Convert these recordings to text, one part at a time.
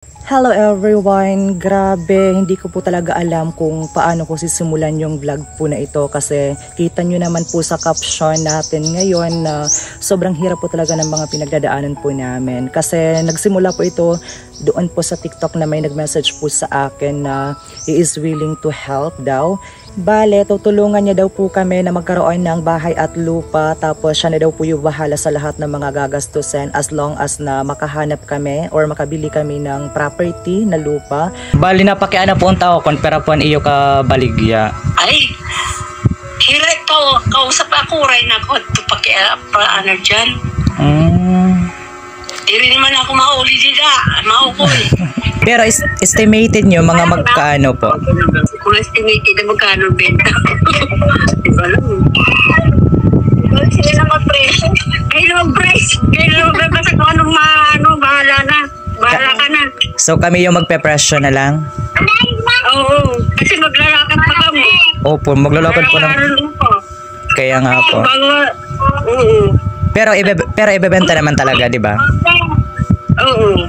Hello everyone! Grabe, hindi ko po talaga alam kung paano ko sisimulan yung vlog po na ito kasi kita nyo naman po sa caption natin ngayon na sobrang hirap po talaga ng mga pinagdadaanan po namin. Kasi nagsimula po ito doon po sa TikTok na may nag-message po sa akin na he is willing to help daw. Bale, tutulungan niya daw po kami na magkaroon ng bahay at lupa, tapos siya na daw po yung bahala sa lahat ng mga gagastusin as long as na makahanap kami or makabili kami ng property na lupa. Bali na pakiana po ang tao kon pera po iyo ka baligya. Ay, hiray to, kausap ako, ray na ko, ito pakiana dyan. Hindi naman ako mahuli dida, mahukoy. Pero estimated nyo mga magkaano po? Kung estimated na magkano benta. Diba lang? Sila na mag-presyo. Kayo na mag-presyo. Kayo na mag-presyo kung anong bahala na. Bahala ka na. So kami yung magpe-presyo na lang? Oo, kasi maglalakad pa kami. Opo, maglalakad po ng... Kaya nga po. Oo. Pero ibebenta naman talaga, di ba? Oo.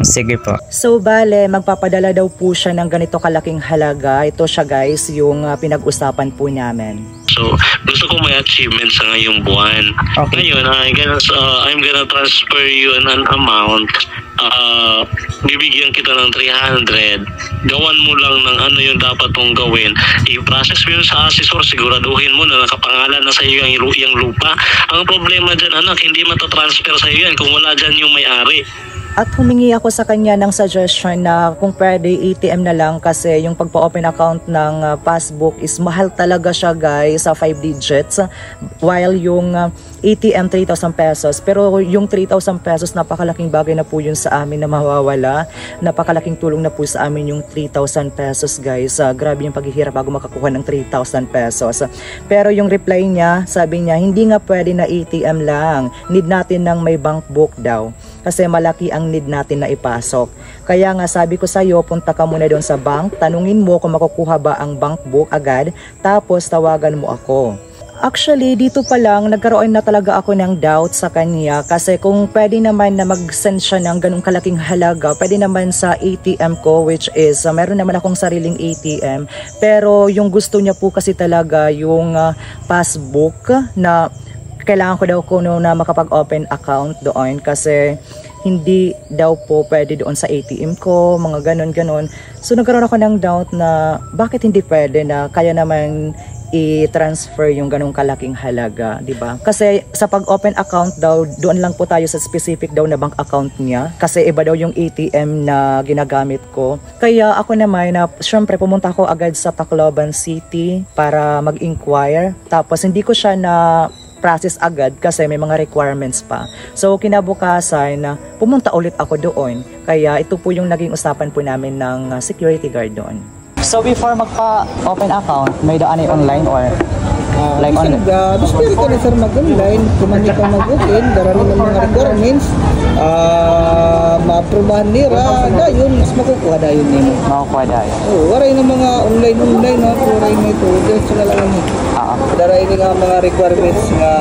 Sige po. So bale, magpapadala daw po siya ng ganito kalaking halaga. Ito siya guys, yung pinag-usapan po namin. So, gusto ko may achievement sa ngayong buwan. Okay. Ngayon, I'm gonna transfer you an amount. Bibigyan kita ng 300. Gawan mo lang ng ano yung dapat mong gawin. I-process mo yun sa assessor. Siguraduhin mo na nakapangalan na sa iyo yung lupa. Ang problema dyan, anak, hindi matatransfer sa iyo yan kung wala dyan yung may-ari. At humingi ako sa kanya ng suggestion na kung pwede ATM na lang kasi yung pagpa-open account ng passbook is mahal talaga siya guys sa 5 digits. While yung ATM 3,000 pesos. Pero yung 3,000 pesos napakalaking bagay na po yun sa amin na mawawala. Napakalaking tulong na po sa amin yung 3,000 pesos guys. Grabe yung paghihirap bago makakuha ng 3,000 pesos. Pero yung reply niya, sabi niya hindi nga pwede na ATM lang. Need natin ng may bank book daw. Kasi malaki ang need natin na ipasok. Kaya nga sabi ko sa iyo, punta ka muna doon sa bank, tanungin mo kung makukuha ba ang bank book agad, tapos tawagan mo ako. Actually, dito pa lang, nagkaroon na talaga ako ng doubt sa kanya kasi kung pwede naman na mag-send siya ng ganung kalaking halaga, pwede naman sa ATM ko which is, meron naman akong sariling ATM. Pero yung gusto niya po kasi talaga yung passbook na kailangan ko daw kuno na makapag-open account doon kasi hindi daw po pwede doon sa ATM ko, mga ganon. So nagkaroon ako ng doubt na bakit hindi pwede na kaya naman i-transfer yung ganong kalaking halaga, di ba? Kasi sa pag-open account daw, doon lang po tayo sa specific daw na bank account niya kasi iba daw yung ATM na ginagamit ko. Kaya ako naman na syempre pumunta ako agad sa Tacloban City para mag-inquire. Tapos hindi ko siya na process agad kasi may mga requirements pa. So kinabukasan pumunta ulit ako doon. Kaya ito po yung naging usapan po namin ng security guard doon. So before magpa-open account, may daan ay online or like online? Gusto ka na sir mag-online, kumani ka mag-open, darami ng mga requirements, ma-aprobahan nila, dayon, mas makukuha dayon nila. Makukuha dayon. Oo, waray ng mga online, waray na ito, diretso na lang ito. Daray nga mga requirements nga.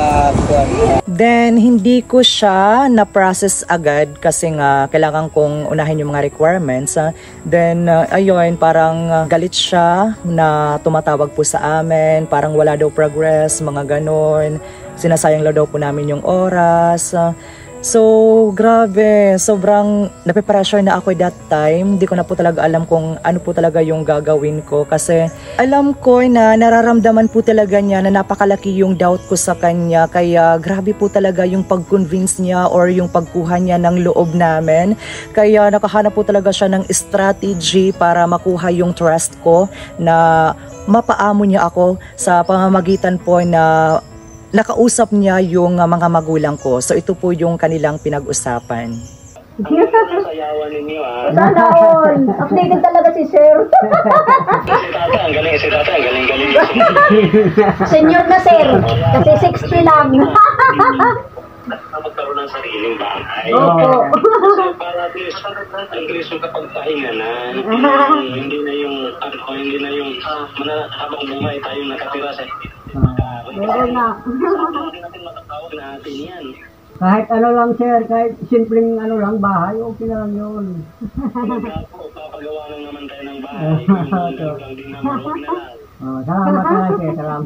Then, hindi ko siya na-process agad kasi nga kailangan kong unahin yung mga requirements. Then, ayun, parang galit siya na tumatawag po sa amin. Parang wala daw progress, mga ganon. Sinasayang daw po namin yung oras. So, grabe. Sobrang nape-pressure na ako that time. Hindi ko na po talaga alam kung ano po talaga yung gagawin ko. Kasi alam ko na nararamdaman po talaga niya na napakalaki yung doubt ko sa kanya. Kaya grabe po talaga yung pag-convince niya or yung pagkuha niya ng loob namin. Kaya nakahanap po talaga siya ng strategy para makuha yung trust ko na mapaamo niya ako sa pamamagitan po na nakausap niya yung mga magulang ko. So ito po yung kanilang pinag-usapan. Sayawan ninyo Sana all. Updated talaga si Sir. Si Tata, ang galing. Senior na Sir. Kasi 60 lang. Magkaroon ng sariling bahay. Opo. So, para at least yung kapagpahinganan, hindi na yung habang buhay tayong nakatira sa Meron na. hindi natin matatawag na atin yan. Kahit ano lang sir, kahit simpleng ano lang bahay, okay lang yun. Papagawa lang naman tayo ng bahay. Lang din naman, huwag na lang. Salamat na sir, salamat.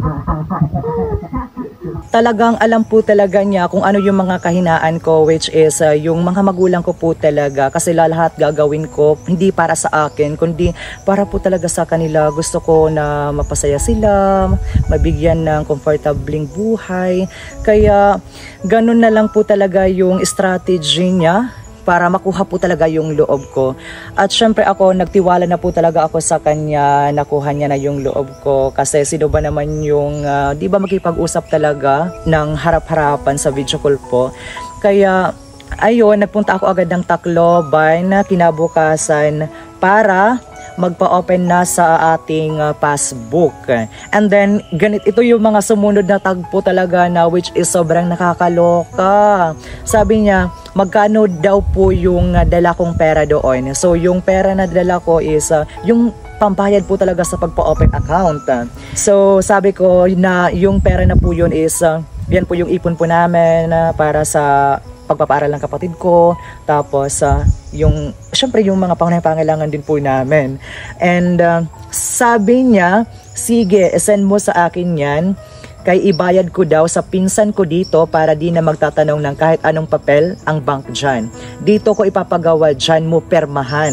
Talagang alam po talaga niya kung ano yung mga kahinaan ko, which is yung mga magulang ko po talaga, kasi lahat gagawin ko hindi para sa akin kundi para po talaga sa kanila. Gusto ko na mapasaya sila, mabigyan ng komportabling buhay, kaya ganun na lang po talaga yung strategy niya para makuha po talaga yung loob ko. At syempre ako, nagtiwala na po talaga ako sa kanya, nakuha niya na yung loob ko. Kasi sino ba naman yung, di ba makipag-usap talaga ng harap-harapan sa video call po. Kaya, ayun, nagpunta ako agad ng Tacloban na kinabukasan para magpa-open na sa ating passbook. And then, ito yung mga sumunod na tagpo talaga na which is sobrang nakakaloka. Sabi niya, magkano daw po yung dala kong pera doon. So, yung pera na dala ko is yung pambayad po talaga sa pagpa-open account. So, sabi ko na yung pera na po yun is, yan po yung ipon po namin para sa pagpapaaral ng kapatid ko, tapos yung syempre yung mga pangangailangan din po namin. And sabi niya, sige, send mo sa akin yan, kay ibayad ko daw sa pinsan ko dito para di na magtatanong ng kahit anong papel ang bank dyan. Dito ko ipapagawa, dyan mo permahan.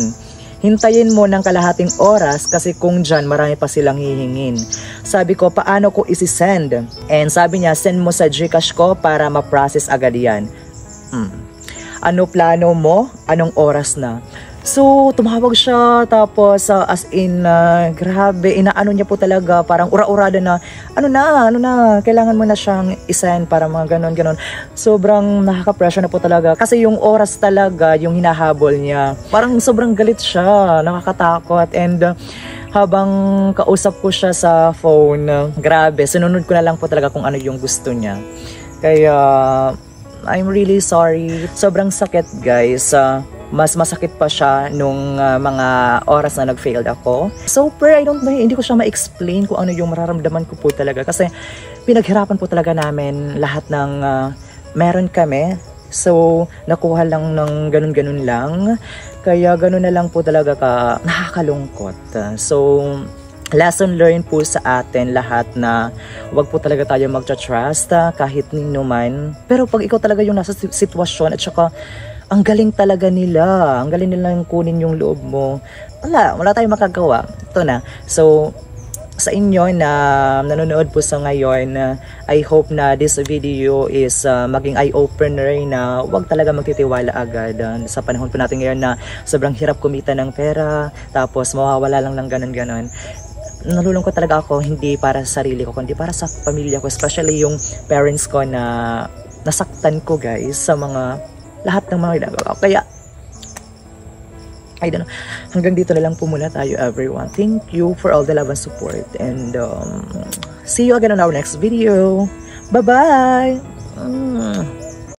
Hintayin mo ng kalahating oras kasi kung dyan marami pa silang hihingin. Sabi ko, paano ko isi-send? And sabi niya, send mo sa GCash ko para ma-process agad yan. Ano plano mo? Anong oras na? So, tumawag siya, tapos as in, grabe, inaano niya po talaga, parang ura-urada na, ano na, kailangan mo na siyang isend para mga ganon. Sobrang nakaka-pressure na po talaga, kasi yung oras talaga, yung hinahabol niya, parang sobrang galit siya, nakakatakot, and habang kausap ko siya sa phone, grabe, sinunod ko na lang po talaga kung ano yung gusto niya. Kaya, I'm really sorry. Sobrang sakit, guys. Mas masakit pa siya nung mga oras na nag-failed ako. So, I don't know, hindi ko siya ma-explain kung ano yung mararamdaman ko po talaga. Kasi pinaghirapan po talaga namin lahat ng meron kami. So, nakuha lang ng ganun-ganun lang. Kaya ganun na lang po talaga nakakalungkot. So, lesson learned po sa atin lahat na wag po talaga tayo magtra-trust kahit nino man. Pero pag ikaw talaga yung nasa sitwasyon at saka ang galing talaga nila, ang galing nilang kunin yung loob mo, wala tayong makagawa. Ito na. So, sa inyo na nanonood po sa ngayon, I hope na this video is maging eye-opener na wag talaga magtitiwala agad. Sa panahon po natin ngayon na sobrang hirap kumita ng pera, tapos mawawala lang ng ganon-ganon. Nalulungkot talaga ako, hindi para sa sarili ko, kundi para sa pamilya ko, especially yung parents ko na nasaktan ko, guys, sa mga lahat ng mga ginagawa ko. Kaya I don't know, hanggang dito na lang po muna tayo, everyone. Thank you for all the love and support, and see you again on our next video. Bye bye.